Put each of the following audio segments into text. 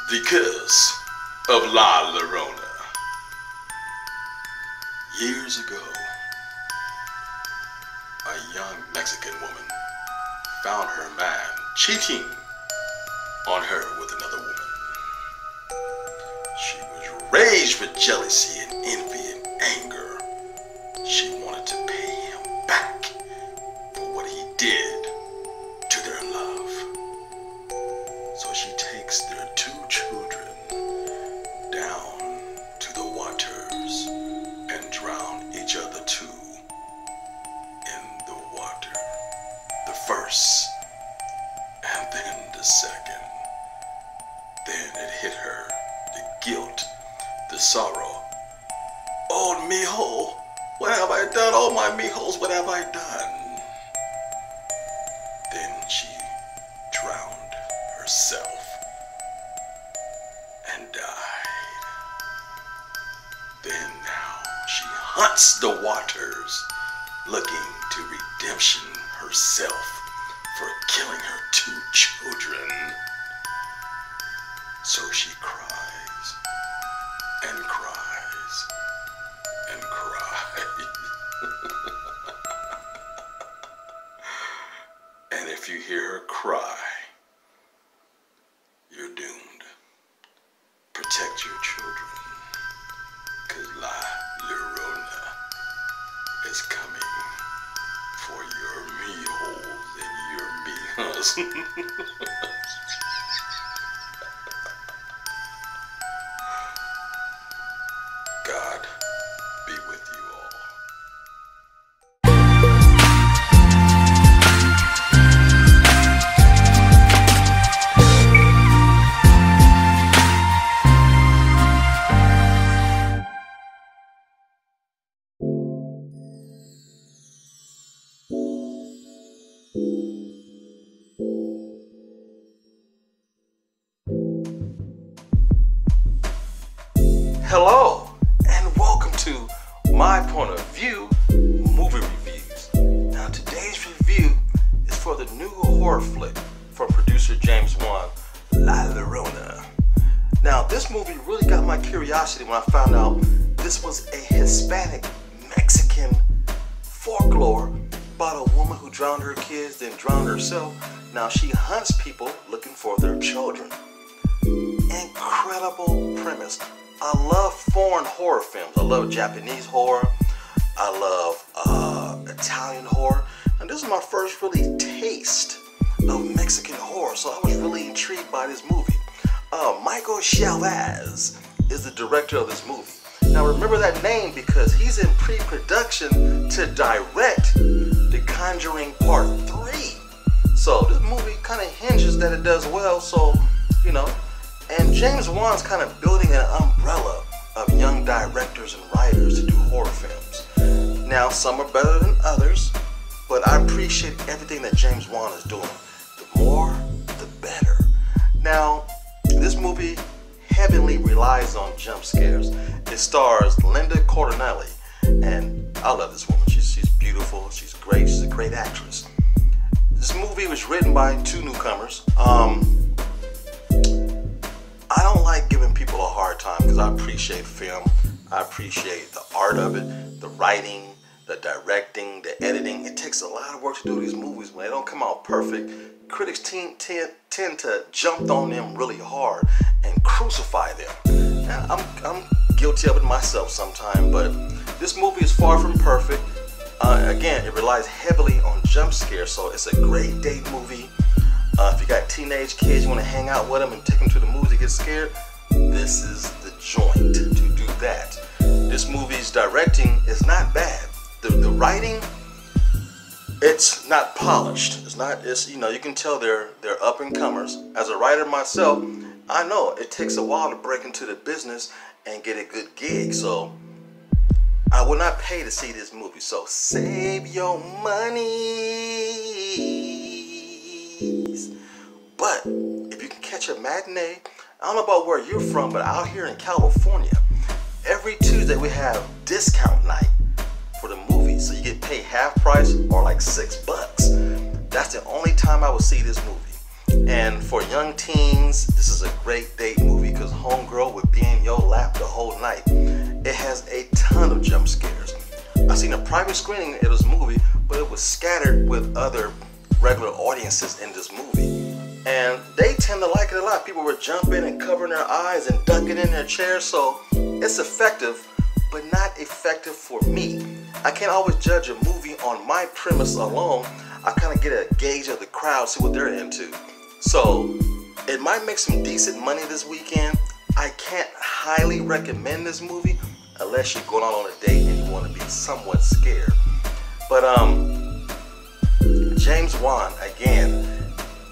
The Curse of La Llorona. Years ago, a young Mexican woman found her man cheating on her with another woman. She was raged with jealousy and envy and anger. She wanted to pay him back for what he did to their love. So she takes their two children down to the waters and drown each other too in the water. The first and then the second. Then it hit her, the guilt, the sorrow. Oh, mijo, what have I done? Oh, my mijos, what have I done? Then she drowned herself and died. Then now she hunts the waters, looking to redemption herself for killing her two children. So she cries and cries and cries. And if you hear her cry, you're doomed. Protect your children, 'cause La Llorona is coming for your mijos and your mijas. God be with you all. Hello, and welcome to My Point of View Movie Reviews. Now today's review is for the new horror flick from producer James Wan, La Llorona. Now this movie really got my curiosity when I found out this was a Hispanic Mexican folklore about a woman who drowned her kids, then drowned herself. Now she hunts people looking for their children. Incredible premise. I love foreign horror films. I love Japanese horror. I love Italian horror. And this is my first really taste of Mexican horror, so I was really intrigued by this movie. Michael Chaves is the director of this movie. Now remember that name because he's in pre-production to direct The Conjuring Part 3. So this movie kind of hinges that it does well, so, you know. And James Wan's kind of building an umbrella of young directors and writers to do horror films. Now, some are better than others, but I appreciate everything that James Wan is doing. The more, the better. Now, this movie heavily relies on jump scares. It stars Linda Cardellini, and I love this woman. She's beautiful, she's great, she's a great actress. This movie was written by two newcomers. I don't like giving people a hard time because I appreciate film. I appreciate the art of it, the writing, the directing, the editing. It takes a lot of work to do these movies. When they don't come out perfect, critics tend to jump on them really hard and crucify them. And I'm guilty of it myself sometimes, but this movie is far from perfect. Again, it relies heavily on jump scares, so it's a great date movie. If you got teenage kids, you want to hang out with them and take them to the movies to get scared, this is the joint to do that. This movie's directing is not bad. The writing, it's not polished. It's you know, you can tell they're up and comers. As a writer myself, I know it takes a while to break into the business and get a good gig. So I would not pay to see this movie. So save your money. But if you can catch a matinee, I don't know about where you're from, but out here in California, every Tuesday we have discount night for the movies. So you get paid half price or like $6. That's the only time I would see this movie. And for young teens, this is a great date movie because homegirl would be in your lap the whole night. It has a ton of jump scares. I seen a private screening of this movie, but it was scattered with other regular audiences in this movie. And they tend to like it a lot. People were jumping and covering their eyes and ducking in their chairs, so it's effective, but not effective for me. I can't always judge a movie on my premise alone. I kind of get a gauge of the crowd, see what they're into. So it might make some decent money this weekend. I can't highly recommend this movie unless you're going out on a date and you want to be somewhat scared. But James Wan, again,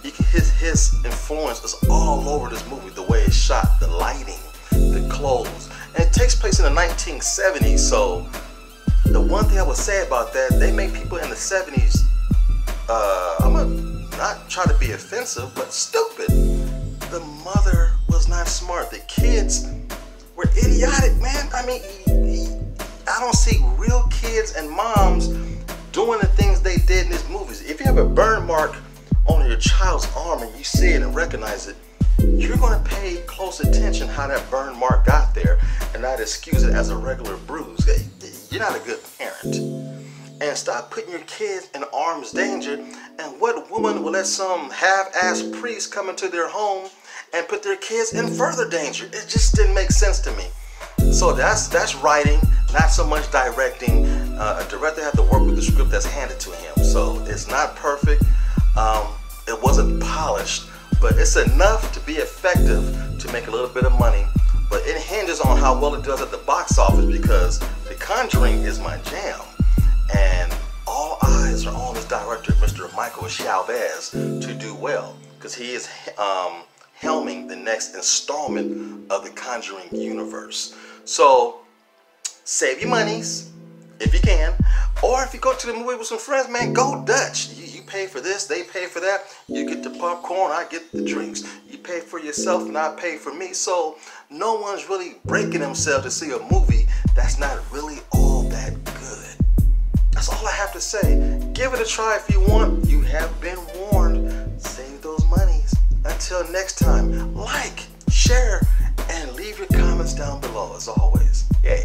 his influence is all over this movie. The way it's shot, the lighting, the clothes. And it takes place in the 1970s, so the one thing I would say about that, they make people in the 70s, I'm gonna not try to be offensive, but stupid. The mother was not smart. The kids were idiotic, man. I mean, I don't see real kids and moms doing the things they did in these movies. If you have a burn mark on your child's arm and you see it and recognize it, you're going to pay close attention how that burn mark got there and not excuse it as a regular bruise. You're not a good parent. And stop putting your kids in arm's danger. And what woman will let some half-assed priest come into their home and put their kids in further danger? It just didn't make sense to me. So that's writing, not so much directing. A director had to work with the script that's handed to him. So it's not perfect. It wasn't polished, but it's enough to be effective to make a little bit of money. But it hinges on how well it does at the box office, because The Conjuring is my jam. And all eyes are on this director, Mr. Michael Chaves, to do well, because he is helming the next installment of the Conjuring Universe. So save your monies if you can, or if you go to the movie with some friends, man, go Dutch. You pay for this, they pay for that. You get the popcorn, I get the drinks. You pay for yourself and I pay for me. So no one's really breaking themselves to see a movie that's not really all that good. That's all I have to say. Give it a try if you want. You have been warned. Save those monies. Until next time, like, share, and leave your comments down below as always. Yay.